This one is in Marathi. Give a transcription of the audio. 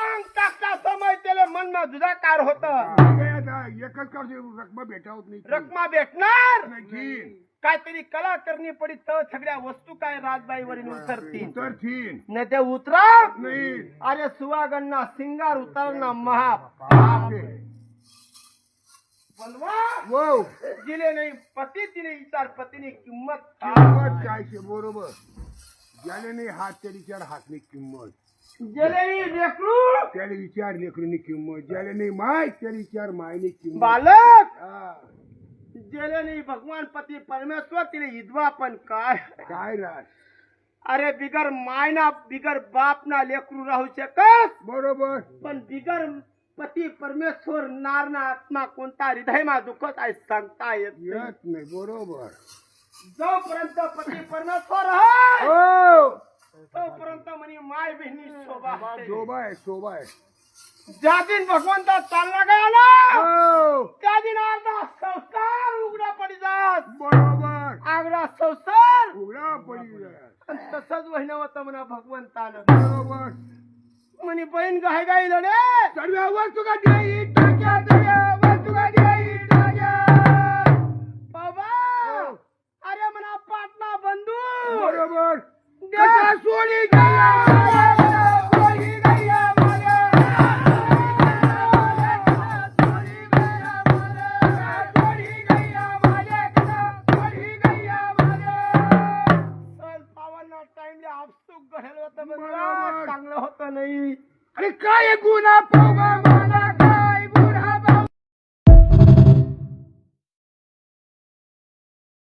मग टाकता समय त्याला मनमा जुदाकार होत एकच का रकमा भेटावत नाही रकमा भेटणार नाही काहीतरी कला करणी पडी तर सगळ्या वस्तू काय राजबाईवरील उतरतील उतरतील नाही ते उतरा नाही अरे सुवागणना सिंगार उतरणं महा वो जिले नाही पती तिने विचार पतीने किंमत किंमत काय शे बरोबर ज्याने नाही हात त्याने विचार हातनी किंमत जिले लेकरू त्याने विचार लेकरूनी किंमत ज्याने नाही माय त्याने विचार मायनी किंमत बालक हा, जिले नाही भगवान पती परमेश्वर तिने विधवा पण काय काय राज अरे बिगर मायना बिगर बापना लेकरू राहू शकत बरोबर पण बिगर पती परमेश्वर नारना आत्मा कोणता हृदयमा दुखत आहे सांगता येत नाही. येत नाही बरोबर जोपर्यंत पती परमेश्वर आहे हो तोपर्यंत म्हणे माय बहिणी शोभा आहे. शोभा आहे शोभा आहे ज्या दिन भगवंता चालला गया ना हो त्या दिन अर्धा संसार उघडा पडी जात बरोबर आगडा संसार उघडा पडी जाय. आणि तसंच वहिनं होतं म्हणा भगवंतानं बरोबर म्हणे बहीण गाय गाई लढे सर्व वस्तू का देई टाक्या देया वस्तू का देई टाक्या बाबा अरे म्हणा पाटणा बंधू बरोबर द्या. कथा सोडी गया सोडी गया मला सोडी गया मला सोडी गया मला सोडी गया मला चल पावांना टाइमला आपसूक घडेल होतं बरोबर. बरं चांगलं होतं नाही अरे काय गुन्हा